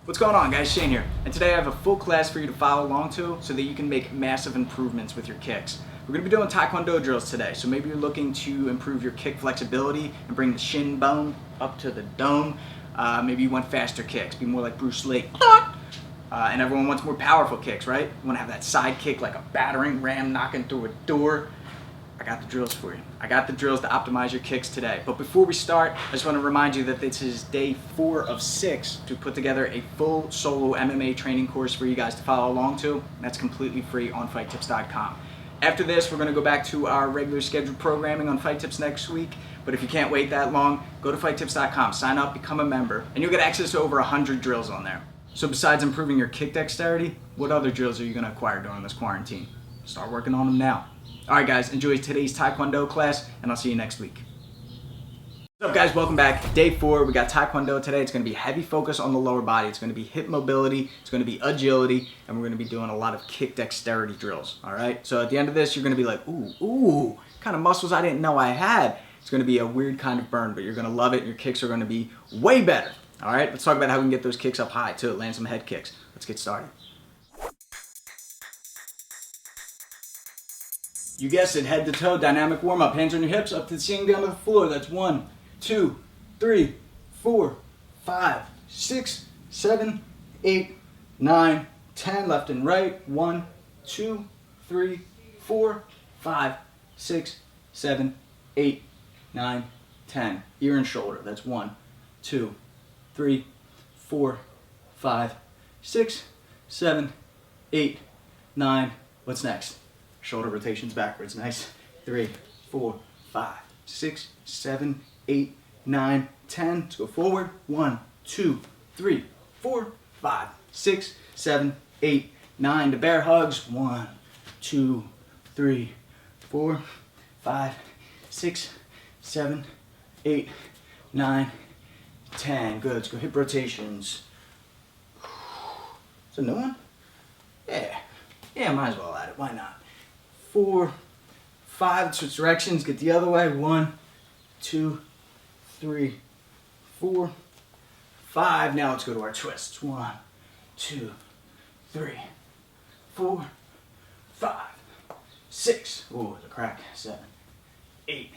What's going on, guys? Shane here, and today I have a full class for you to follow along to so that you can make massive improvements with your kicks. We're going to be doing Taekwondo drills today, so maybe you're looking to improve your kick flexibility and bring the shin bone up to the dome. Maybe you want faster kicks, be more like Bruce Lee. And everyone wants more powerful kicks, right? You want to have that side kick like a battering ram knocking through a door. I got the drills for you. I got the drills to optimize your kicks today. But before we start, I just want to remind you that this is day 4 of 6 to put together a full solo MMA training course for you guys to follow along to. That's completely free on fightTIPS.com. After this, we're going to go back to our regular scheduled programming on fightTIPS next week. But if you can't wait that long, go to fightTIPS.com, sign up, become a member, and you'll get access to over 100 drills on there. So besides improving your kick dexterity, what other drills are you going to acquire during this quarantine? Start working on them now. Alright guys, enjoy today's Taekwondo class, and I'll see you next week. What's up guys, welcome back. Day 4, we got Taekwondo today. It's going to be heavy focus on the lower body. It's going to be hip mobility, it's going to be agility, and we're going to be doing a lot of kick dexterity drills. Alright, so at the end of this, you're going to be like, ooh, kind of muscles I didn't know I had. It's going to be a weird kind of burn, but you're going to love it, and your kicks are going to be way better. Alright, let's talk about how we can get those kicks up high too, land some head kicks. Let's get started. You guessed it, head to toe, dynamic warm up. Hands on your hips, up to the ceiling, down to the floor. That's 1, 2, 3, 4, 5, 6, 7, 8, 9, 10. Left and right. 1, 2, 3, 4, 5, 6, 7, 8, 9, 10. Ear and shoulder. That's 1, 2, 3, 4, 5, 6, 7, 8, 9. What's next? Shoulder rotations backwards. Nice. 3, 4, 5, 6, 7, 8, 9, 10. Let's go forward. 1, 2, 3, 4, 5, 6, 7, 8, 9. To bear hugs. 1, 2, 3, 4, 5, 6, 7, 8, 9, 10. Good. Let's go hip rotations. Is it a new one? Yeah, might as well add it. Why not? 4, 5, switch directions, get the other way. 1, 2, 3, 4, 5. Now let's go to our twists. 1, 2, 3, 4, 5, 6. Ooh, the crack. 7, 8,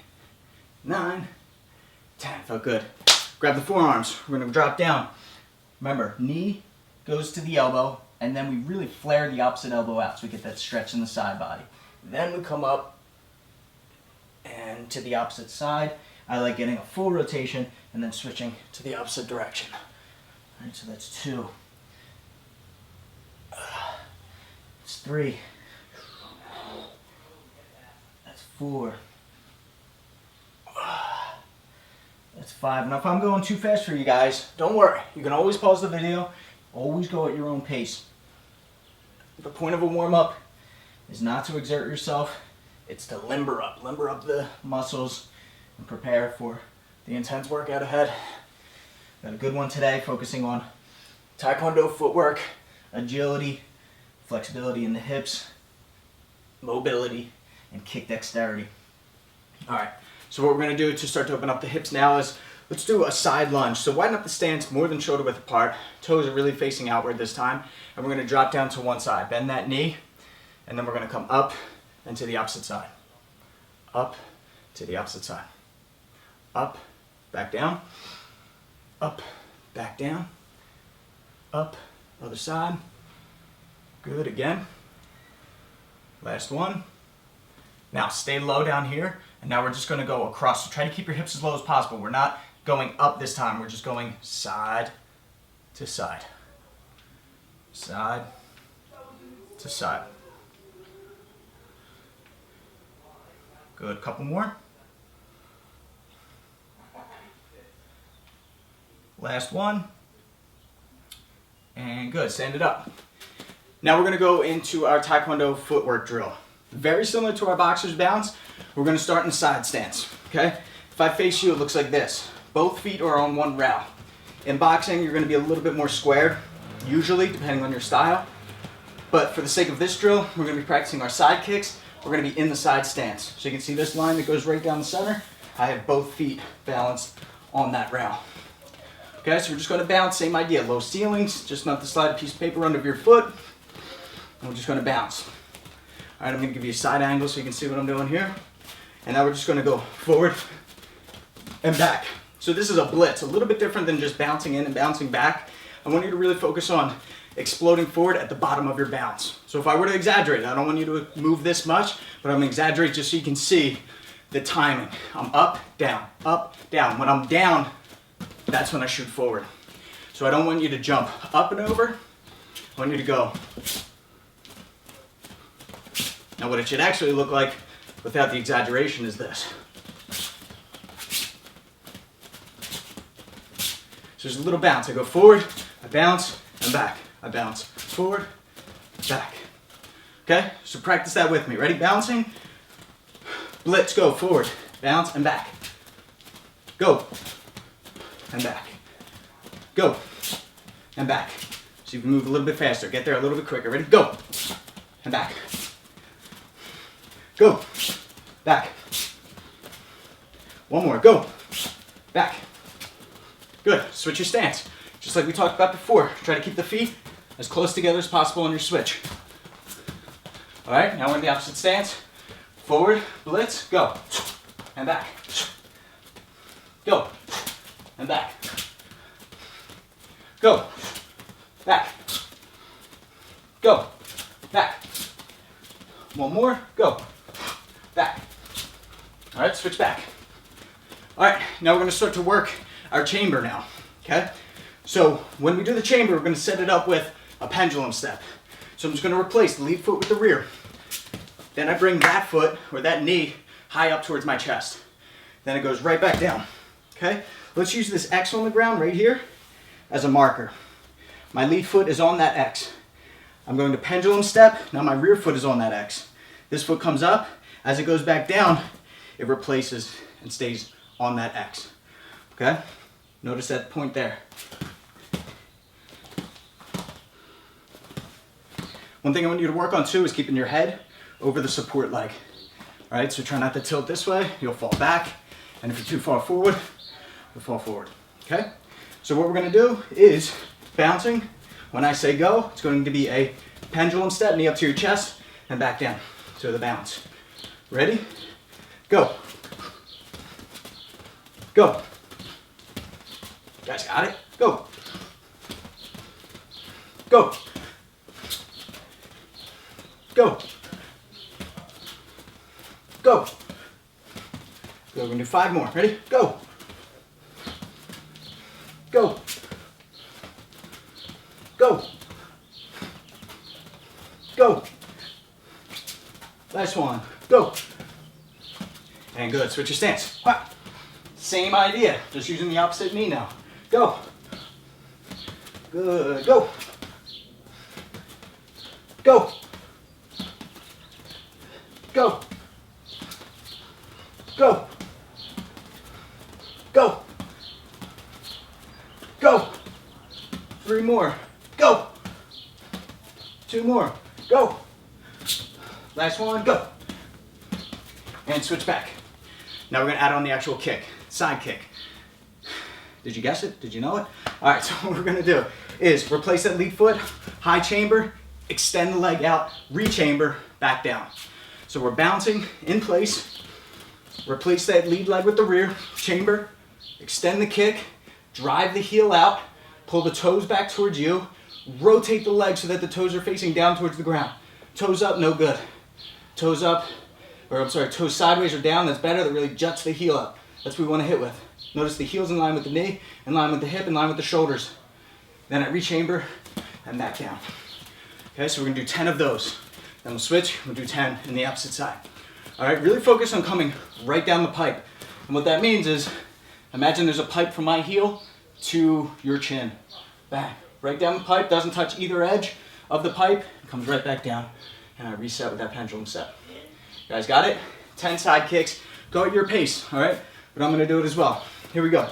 9, 10. Felt good. Grab the forearms. We're going to drop down. Remember, knee goes to the elbow, and then we really flare the opposite elbow out so we get that stretch in the side body. Then we come up and to the opposite side. I like getting a full rotation and then switching to the opposite direction. All right, so that's 2. That's 3. That's 4. That's 5. Now if I'm going too fast for you guys, don't worry. You can always pause the video. Always go at your own pace. The point of a warm-up is not to exert yourself, it's to limber up the muscles and prepare for the intense workout ahead. Got a good one today, focusing on Taekwondo footwork, agility, flexibility in the hips, mobility, and kick dexterity. Alright, so what we're going to do to start to open up the hips now is, let's do a side lunge. So widen up the stance more than shoulder width apart. Toes are really facing outward this time. And we're going to drop down to one side. Bend that knee. And then we're going to come up and to the opposite side. Up to the opposite side. Up, back down. Up, back down. Up, other side. Good, again. Last one. Now stay low down here. And now we're just going to go across. So try to keep your hips as low as possible. We're not going up this time. We're just going side to side. Side to side. Good, couple more. Last one. And good, stand it up. Now we're going to go into our Taekwondo footwork drill. Very similar to our boxer's bounce. We're going to start in side stance, okay? If I face you, it looks like this. Both feet are on one rail. In boxing, you're going to be a little bit more squared, usually, depending on your style. But for the sake of this drill, we're going to be practicing our side kicks. We're going to be in the side stance. So you can see this line that goes right down the center. I have both feet balanced on that rail. Okay, so we're just going to bounce, same idea, low ceilings, just enough to slide a piece of paper under your foot, and we're just going to bounce. All right, I'm going to give you a side angle so you can see what I'm doing here. And now we're just going to go forward and back. So this is a blitz, a little bit different than just bouncing in and bouncing back. I want you to really focus on exploding forward at the bottom of your bounce. So if I were to exaggerate, I don't want you to move this much, but I'm going to exaggerate just so you can see the timing. I'm up, down, up, down. When I'm down, that's when I shoot forward. So I don't want you to jump up and over. I want you to go. Now what it should actually look like without the exaggeration is this. So there's a little bounce. I go forward, I bounce, and back. I bounce forward, back. Okay, so practice that with me. Ready? Bouncing, blitz, go forward, bounce, and back. Go, and back. Go, and back. So you can move a little bit faster. Get there a little bit quicker. Ready? Go, and back. Go, back. One more, go, back. Good, switch your stance. Just like we talked about before, try to keep the feet as close together as possible on your switch. All right, now we're in the opposite stance. Forward, blitz, go, and back. Go, and back. Go, back. Go, back. One more, go, back. All right, switch back. All right, now we're gonna start to work our chamber now, okay? So when we do the chamber, we're gonna set it up with a pendulum step. So I'm just gonna replace the lead foot with the rear. Then I bring that foot, or that knee, high up towards my chest. Then it goes right back down, okay? Let's use this X on the ground right here as a marker. My lead foot is on that X. I'm going to pendulum step, now my rear foot is on that X. This foot comes up, as it goes back down, it replaces and stays on that X, okay? Notice that point there. One thing I want you to work on too is keeping your head over the support leg. All right, so try not to tilt this way, you'll fall back. And if you're too far forward, you'll fall forward, okay? So what we're gonna do is bouncing. When I say go, it's going to be a pendulum step, knee up to your chest, and back down to the bounce. Ready? Go. Go. You guys got it? Go. Go. Go. Go. We're going to do 5 more. Ready? Go. Go. Go. Go. Last one. Go. And good. Switch your stance. Same idea, just using the opposite knee now. Go. Good. Go. Go. Go. Go. Go. Go. 3 more. Go. 2 more. Go. Last one. Go. And switch back. Now we're going to add on the actual kick. Side kick. Did you guess it? Did you know it? All right, so what we're going to do is replace that lead foot, high chamber, extend the leg out, re-chamber, back down. So we're bouncing in place, replace that lead leg with the rear, chamber, extend the kick, drive the heel out, pull the toes back towards you, rotate the leg so that the toes are facing down towards the ground. Toes up, no good. Toes up, or I'm sorry, toes sideways or down, that's better. That really juts the heel up. That's what we want to hit with. Notice the heel's in line with the knee, in line with the hip, in line with the shoulders. Then I re-chamber and back down. Okay, so we're gonna do 10 of those. Then we'll switch, we'll do 10 in the opposite side. All right, really focus on coming right down the pipe. And what that means is, imagine there's a pipe from my heel to your chin. Bang, right down the pipe, doesn't touch either edge of the pipe, comes right back down, and I reset with that pendulum step. You guys got it? 10 side kicks, go at your pace, all right? But I'm gonna do it as well. Here we go.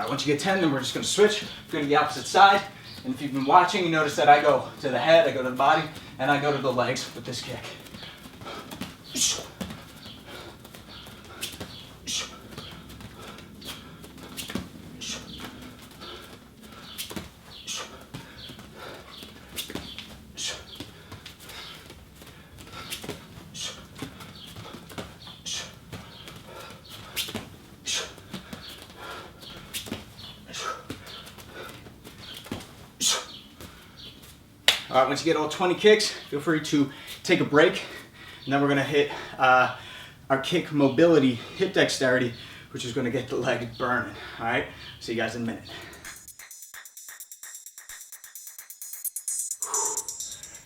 right, once you get 10, then we're just gonna switch, go to the opposite side. And if you've been watching, you notice that I go to the head, I go to the body, and I go to the legs with this kick. All right, once you get all 20 kicks, feel free to take a break. And then we're gonna hit our kick mobility, hip dexterity, which is gonna get the leg burning. All right, see you guys in a minute.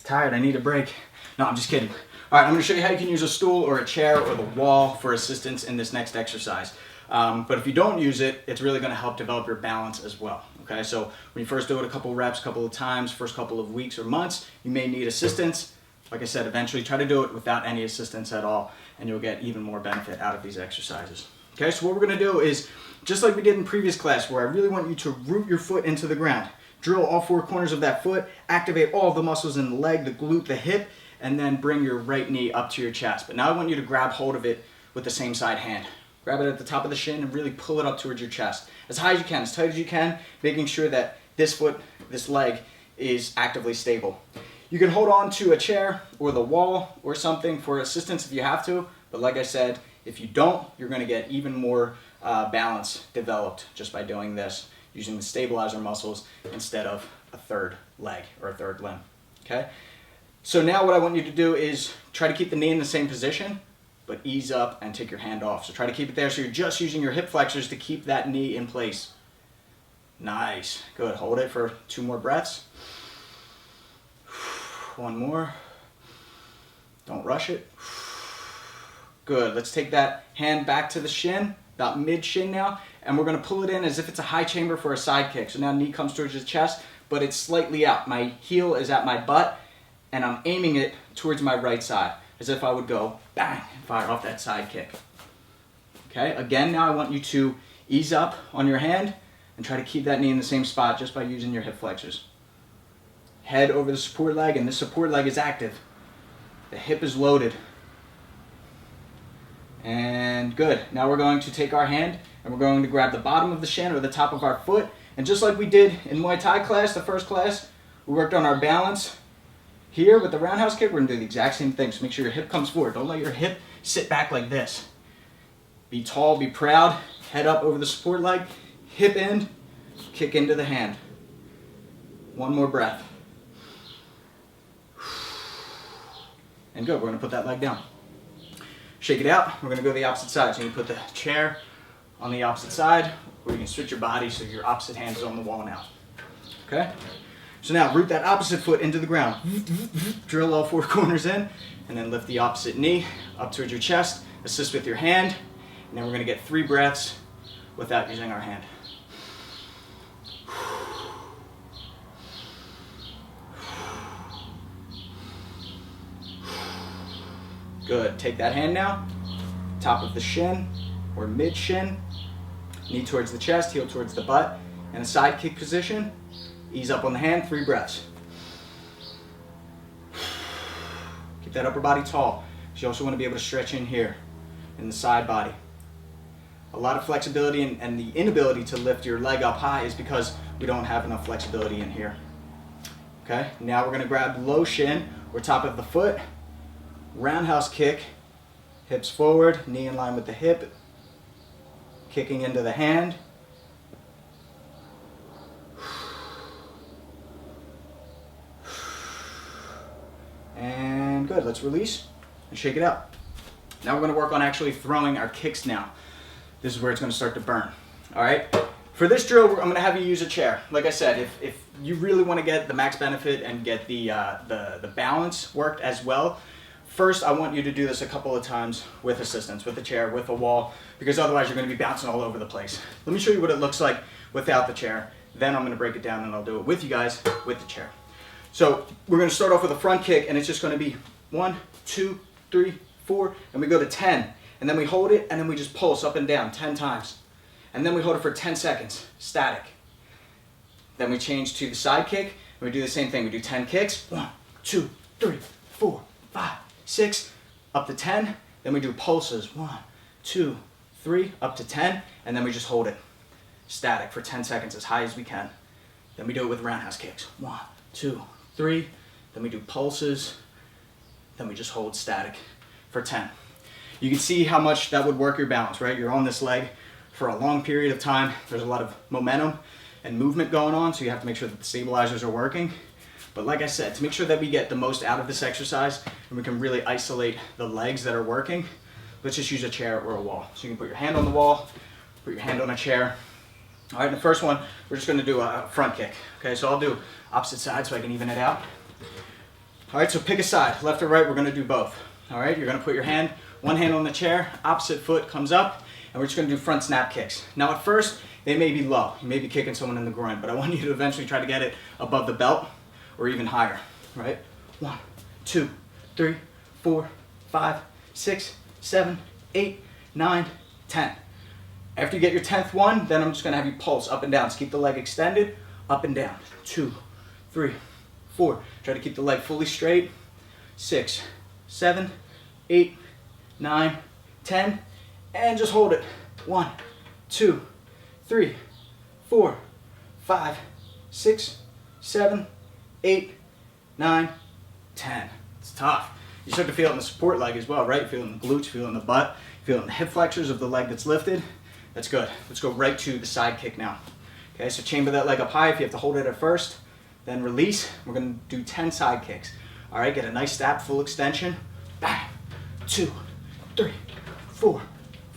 Tired, I need a break. No, I'm just kidding. All right, I'm gonna show you how you can use a stool or a chair or the wall for assistance in this next exercise. But if you don't use it, it's really gonna help develop your balance as well. Okay, so when you first do it a couple of reps, a couple of times, first couple of weeks or months, you may need assistance. Like I said, eventually try to do it without any assistance at all, and you'll get even more benefit out of these exercises. Okay, so what we're gonna do is, just like we did in previous class, where I really want you to root your foot into the ground. Drill all four corners of that foot, activate all of the muscles in the leg, the glute, the hip, and then bring your right knee up to your chest. But now I want you to grab hold of it with the same side hand. Grab it at the top of the shin and really pull it up towards your chest. As high as you can, as tight as you can, making sure that this foot, this leg is actively stable. You can hold on to a chair or the wall or something for assistance if you have to, but like I said, if you don't, you're gonna get even more balance developed just by doing this, using the stabilizer muscles instead of a third leg or a third limb, okay? So now what I want you to do is try to keep the knee in the same position, but ease up and take your hand off. So try to keep it there so you're just using your hip flexors to keep that knee in place. Nice, good, hold it for 2 more breaths. 1 more, don't rush it. Good, let's take that hand back to the shin, about mid shin now, and we're gonna pull it in as if it's a high chamber for a side kick. So now knee comes towards the chest, but it's slightly out. My heel is at my butt, and I'm aiming it towards my right side, as if I would go bang and fire off that side kick. Okay, again, now I want you to ease up on your hand and try to keep that knee in the same spot just by using your hip flexors. Head over the support leg, and the support leg is active. The hip is loaded. And good. Now we're going to take our hand and we're going to grab the bottom of the shin or the top of our foot. And just like we did in Muay Thai class, the first class, we worked on our balance. Here with the roundhouse kick, we're gonna do the exact same thing. So make sure your hip comes forward. Don't let your hip sit back like this. Be tall, be proud, head up over the support leg, hip end, kick into the hand. 1 more breath. And good, we're gonna put that leg down. Shake it out, we're gonna go to the opposite side. So you can put the chair on the opposite side, or you can switch your body so your opposite hand is on the wall now. Okay? So now root that opposite foot into the ground. Drill all 4 corners in, and then lift the opposite knee up towards your chest. Assist with your hand, and then we're gonna get 3 breaths without using our hand. Good, take that hand now, top of the shin or mid shin, knee towards the chest, heel towards the butt, and a side kick position. Ease up on the hand, 3 breaths. Keep that upper body tall. You also want to be able to stretch in here in the side body. A lot of flexibility and the inability to lift your leg up high is because we don't have enough flexibility in here. Okay, now we're going to grab low shin or top of the foot, roundhouse kick, hips forward, knee in line with the hip, kicking into the hand. And good, let's release and shake it out. Now we're going to work on actually throwing our kicks now. This is where it's going to start to burn. All right. For this drill, I'm going to have you use a chair. Like I said, if you really want to get the max benefit and get the balance worked as well, first I want you to do this a couple of times with assistance, with a chair, with a wall, because otherwise you're going to be bouncing all over the place. Let me show you what it looks like without the chair. Then I'm going to break it down and I'll do it with you guys with the chair. So we're going to start off with a front kick, and it's just going to be 1, 2, 3, 4, and we go to 10. And then we hold it, and then we just pulse up and down 10 times. and then we hold it for 10 seconds, static. Then we change to the side kick, and we do the same thing. We do 10 kicks, 1, 2, 3, 4, 5, 6, up to 10. Then we do pulses, 1, 2, 3, up to 10, and then we just hold it static for 10 seconds, as high as we can. Then we do it with roundhouse kicks, 1, 2, 3, then we do pulses, then we just hold static for 10. You can see how much that would work your balance, right? You're on this leg for a long period of time. There's a lot of momentum and movement going on, so you have to make sure that the stabilizers are working. But like I said, to make sure that we get the most out of this exercise and we can really isolate the legs that are working, let's just use a chair or a wall. So you can put your hand on the wall, put your hand on a chair. All right, the first one, we're just gonna do a front kick. Okay, so I'll do opposite side so I can even it out. All right, so pick a side, left or right, we're gonna do both. All right, you're gonna put your hand, one hand on the chair, opposite foot comes up, and we're just gonna do front snap kicks. Now at first, they may be low. You may be kicking someone in the groin, but I want you to eventually try to get it above the belt or even higher, right? 1, 2, 3, 4, 5, 6, 7, 8, 9, 10. After you get your 10th one, then I'm just gonna have you pulse up and down. So keep the leg extended, up and down. 2, 3, 4. Try to keep the leg fully straight. 6, 7, 8, 9, 10. And just hold it. 1, 2, 3, 4, 5, 6, 7, 8, 9, 10. It's tough. You start to feel it in the support leg as well, right? You feel it in the glutes, feel it in the butt, feel it in the hip flexors of the leg that's lifted. That's good. Let's go right to the side kick now. Okay, so chamber that leg up high if you have to hold it at first, then release. We're gonna do 10 side kicks. All right, get a nice step, full extension. Bang, 2, 3, 4,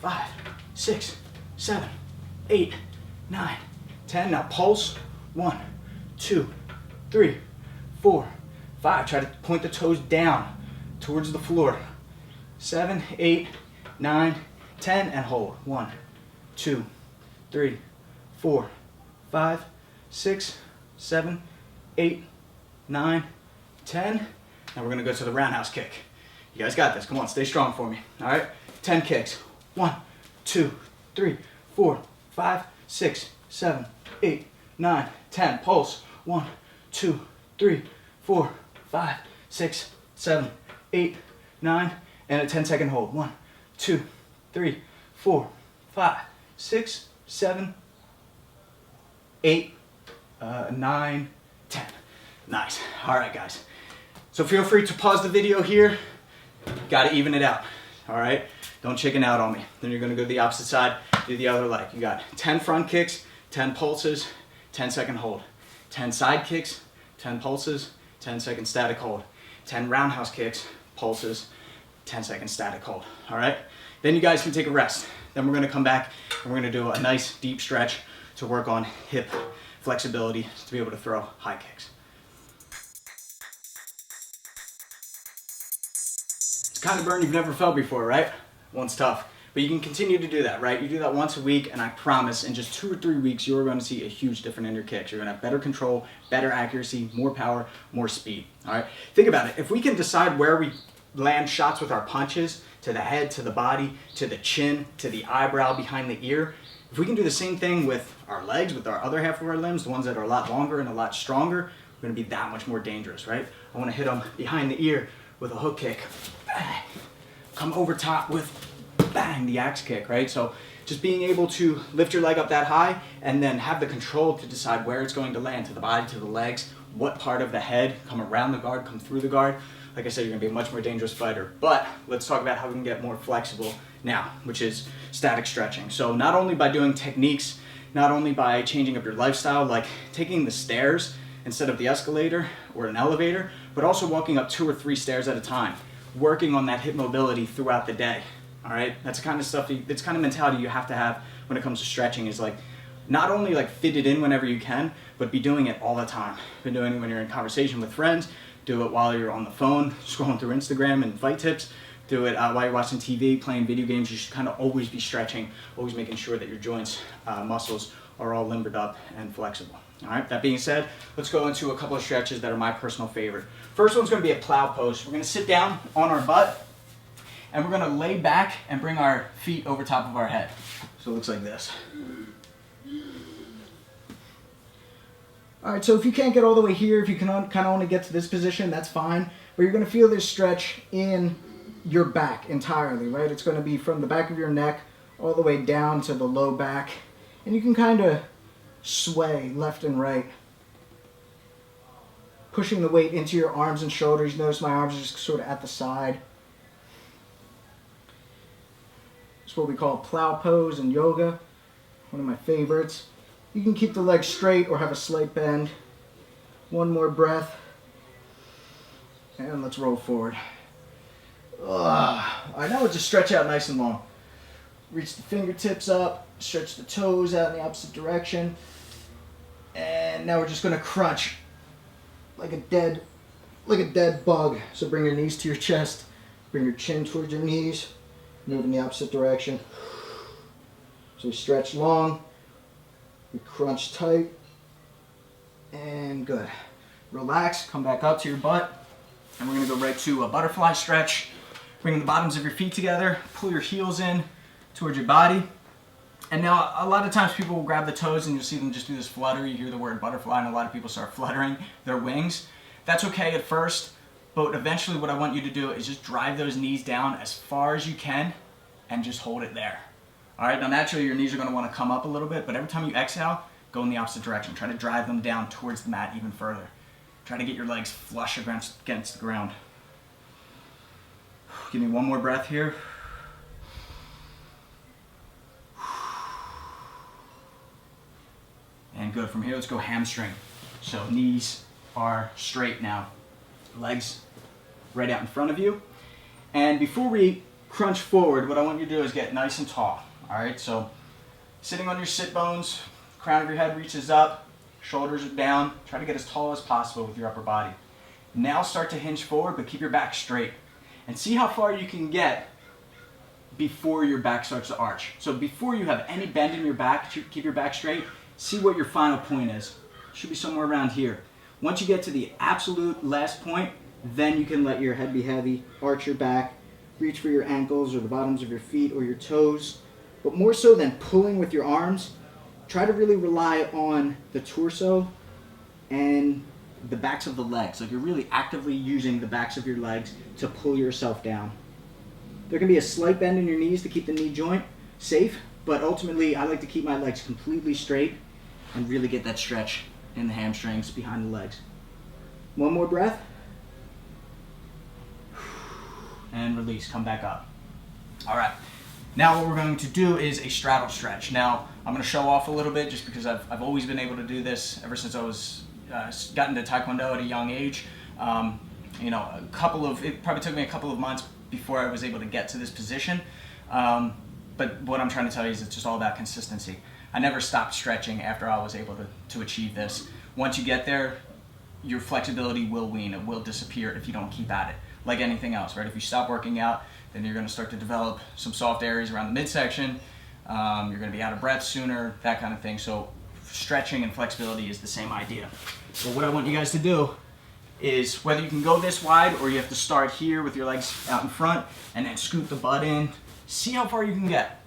5, 6, 7, 8, 9, 10. Now pulse, 1, 2, 3, 4, 5. Try to point the toes down towards the floor. 7, 8, 9, 10, and hold. 1, 2, 3, 4, 5, 6, 7, 8, 9, 10. Now we're gonna go to the roundhouse kick. You guys got this. Come on, stay strong for me. All right, 10 kicks. 1, 2, 3, 4, 5, 6, 7, 8, 9, 10. Pulse. 1, 2, 3, 4, 5, 6, 7, 8, 9, and a 10-second hold. 1, 2, 3, 4, 5, 6, 7, 8, 9, 10. Nice. All right, guys. So feel free to pause the video here. Got to even it out. All right. Don't chicken out on me. Then you're going to go to the opposite side, do the other leg. You got 10 front kicks, 10 pulses, 10-second hold. 10 side kicks, 10 pulses, 10-second static hold. 10 roundhouse kicks, pulses, 10-second static hold. All right. Then you guys can take a rest. Then we're going to come back and we're going to do a nice deep stretch to work on hip flexibility to be able to throw high kicks. It's kind of burn you've never felt before, right? One's tough, but you can continue to do that, right? You do that once a week, and I promise in just 2 or 3 weeks, you're going to see a huge difference in your kicks. You're going to have better control, better accuracy, more power, more speed, all right? Think about it. If we can decide where we land shots with our punches, to the head, to the body, to the chin, to the eyebrow, behind the ear, if we can do the same thing with our legs, with our other half of our limbs, the ones that are a lot longer and a lot stronger, we're going to be that much more dangerous, right? I want to hit them behind the ear with a hook kick. Bang. Come over top with bang, the axe kick, right? So just being able to lift your leg up that high and then have the control to decide where it's going to land, to the body, to the legs, what part of the head, come around the guard, come through the guard. Like I said, you're gonna be a much more dangerous fighter. But let's talk about how we can get more flexible now, which is static stretching. So not only by doing techniques, not only by changing up your lifestyle, like taking the stairs instead of the escalator or an elevator, but also walking up 2 or 3 stairs at a time, working on that hip mobility throughout the day. All right, that's the kind of stuff, that's kind of mentality you have to have when it comes to stretching, is like not only like fit it in whenever you can, but be doing it all the time. Be doing it when you're in conversation with friends, do it while you're on the phone, scrolling through Instagram and fightTIPS, do it while you're watching TV, playing video games. You should kind of always be stretching, always making sure that your joints, muscles are all limbered up and flexible. All right, that being said, let's go into a couple of stretches that are my personal favorite. First one's gonna be a plow pose. We're gonna sit down on our butt and we're gonna lay back and bring our feet over top of our head. So it looks like this. All right, so if you can't get all the way here, if you can kind of only get to this position, that's fine. But you're going to feel this stretch in your back entirely, right? It's going to be from the back of your neck all the way down to the low back. And you can kind of sway left and right, pushing the weight into your arms and shoulders. Notice my arms are just sort of at the side. It's what we call plow pose in yoga, one of my favorites. You can keep the legs straight or have a slight bend. One more breath. And let's roll forward. All right, now we'll just stretch out nice and long. Reach the fingertips up, stretch the toes out in the opposite direction. And now we're just gonna crunch like a dead bug. So bring your knees to your chest, bring your chin towards your knees, move in the opposite direction. So we stretch long. We crunch tight, and good. Relax, come back up to your butt, and we're gonna go right to a butterfly stretch. Bring the bottoms of your feet together, pull your heels in towards your body. And now a lot of times people will grab the toes and you'll see them just do this flutter. You hear the word butterfly and a lot of people start fluttering their wings. That's okay at first, but eventually what I want you to do is just drive those knees down as far as you can and just hold it there. All right, now naturally your knees are gonna wanna come up a little bit, but every time you exhale, go in the opposite direction. Try to drive them down towards the mat even further. Try to get your legs flush against the ground. Give me one more breath here. And good, from here let's go hamstring. So knees are straight now. Legs right out in front of you. And before we crunch forward, what I want you to do is get nice and tall. All right, so sitting on your sit bones, crown of your head reaches up, shoulders are down. Try to get as tall as possible with your upper body. Now start to hinge forward, but keep your back straight. And see how far you can get before your back starts to arch. So before you have any bend in your back, keep your back straight, see what your final point is. Should be somewhere around here. Once you get to the absolute last point, then you can let your head be heavy, arch your back, reach for your ankles or the bottoms of your feet or your toes. But more so than pulling with your arms, try to really rely on the torso and the backs of the legs. Like you're really actively using the backs of your legs to pull yourself down. There can be a slight bend in your knees to keep the knee joint safe, but ultimately I like to keep my legs completely straight and really get that stretch in the hamstrings behind the legs. One more breath. And release, come back up. All right. Now what we're going to do is a straddle stretch. Now I'm going to show off a little bit just because I've always been able to do this ever since I was gotten to Taekwondo at a young age. It probably took me a couple of months before I was able to get to this position. But what I'm trying to tell you is it's just all about consistency. I never stopped stretching after I was able to achieve this. Once you get there, your flexibility will wane. It will disappear if you don't keep at it. Like anything else, right? If you stop working out, then you're going to start to develop some soft areas around the midsection. You're going to be out of breath sooner, that kind of thing. So stretching and flexibility is the same idea. So what I want you guys to do is, whether you can go this wide or you have to start here with your legs out in front and then scoot the butt in, see how far you can get.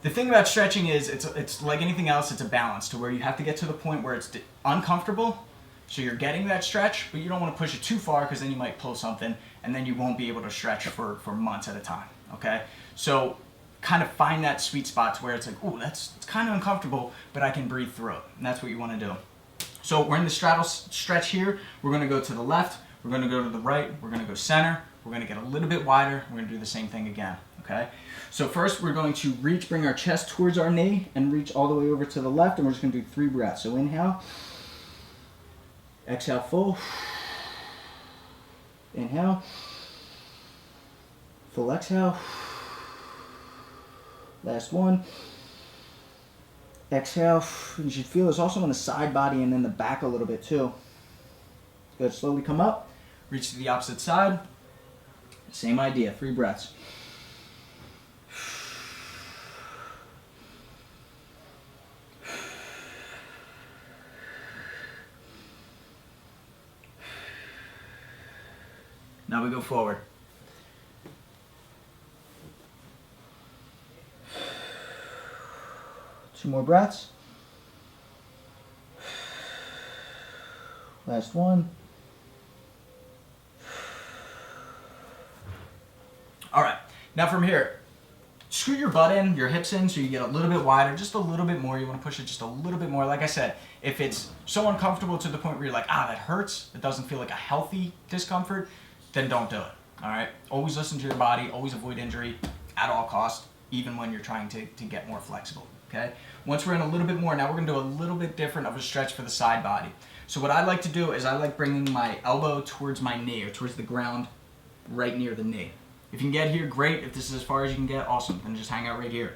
The thing about stretching is it's like anything else, it's a balance to where you have to get to the point where it's uncomfortable. So you're getting that stretch, but you don't want to push it too far because then you might pull something and then you won't be able to stretch for months at a time, okay? So kind of find that sweet spot to where it's like, oh, it's kind of uncomfortable, but I can breathe through it. And that's what you want to do. So we're in the straddle stretch here. We're going to go to the left. We're going to go to the right. We're going to go center. We're going to get a little bit wider. We're going to do the same thing again, okay? So first we're going to bring our chest towards our knee and reach all the way over to the left, and we're just going to do 3 breaths. So inhale. Exhale, full. Inhale. Full exhale. Last one. Exhale. You should feel this also on the side body and then the back a little bit too. Good. Slowly come up. Reach to the opposite side. Same idea. 3 breaths. Now we go forward. 2 more breaths. Last one. All right, now from here, scoot your butt in, your hips in, so you get a little bit wider, just a little bit more. You want to push it just a little bit more. Like I said, if it's so uncomfortable to the point where you're like, that hurts, it doesn't feel like a healthy discomfort, then don't do it, all right? Always listen to your body, always avoid injury at all costs, even when you're trying to get more flexible, okay? Once we're in a little bit more, now we're gonna do a little bit different of a stretch for the side body. So what I like to do is I like bringing my elbow towards my knee, or towards the ground right near the knee. If you can get here, great. If this is as far as you can get, awesome. Then just hang out right here.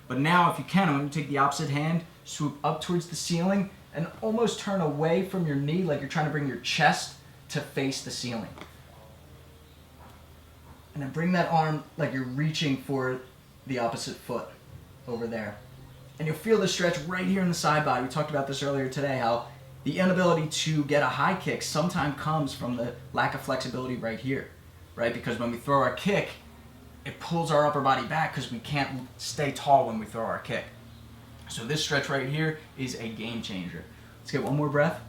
But now, if you can, I'm going to take the opposite hand, swoop up towards the ceiling, and almost turn away from your knee like you're trying to bring your chest to face the ceiling. And then bring that arm like you're reaching for the opposite foot over there. And you'll feel the stretch right here in the side body. We talked about this earlier today, how the inability to get a high kick sometimes comes from the lack of flexibility right here, right? Because when we throw our kick, it pulls our upper body back because we can't stay tall when we throw our kick. So this stretch right here is a game changer. Let's get one more breath.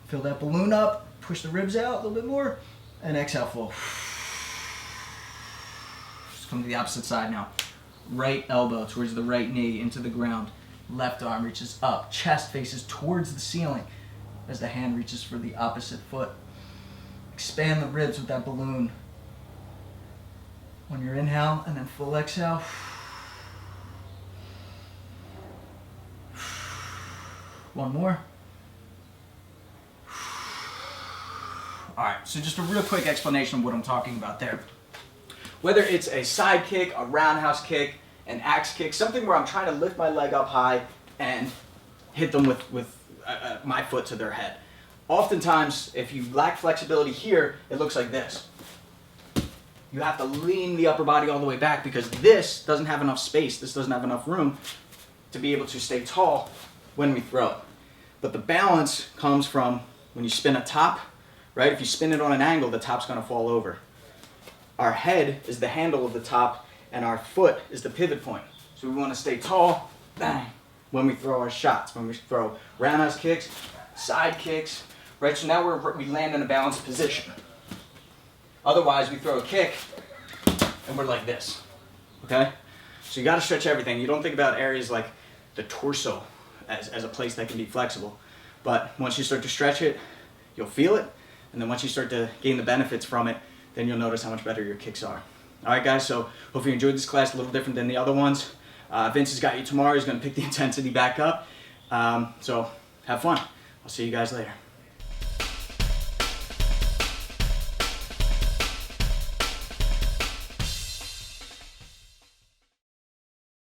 Fill that balloon up, push the ribs out a little bit more, and exhale full. Just come to the opposite side now. Right elbow towards the right knee into the ground. Left arm reaches up, chest faces towards the ceiling as the hand reaches for the opposite foot. Expand the ribs with that balloon. On your inhale, and then full exhale. One more. All right, so just a real quick explanation of what I'm talking about there. Whether it's a side kick, a roundhouse kick, an axe kick, something where I'm trying to lift my leg up high and hit them with my foot to their head. Oftentimes, if you lack flexibility here, it looks like this. You have to lean the upper body all the way back because this doesn't have enough space, this doesn't have enough room to be able to stay tall when we throw. But the balance comes from when you spin a top, right? If you spin it on an angle, the top's gonna fall over. Our head is the handle of the top, and our foot is the pivot point. So we want to stay tall, bang, when we throw our shots, when we throw roundhouse kicks, side kicks, right? So now we land in a balanced position. Otherwise, we throw a kick, and we're like this, okay? So you got to stretch everything. You don't think about areas like the torso as a place that can be flexible. But once you start to stretch it, you'll feel it. And then once you start to gain the benefits from it, then you'll notice how much better your kicks are. All right, guys, so hope you enjoyed this class, a little different than the other ones. Vince has got you tomorrow. He's going to pick the intensity back up. So have fun. I'll see you guys later.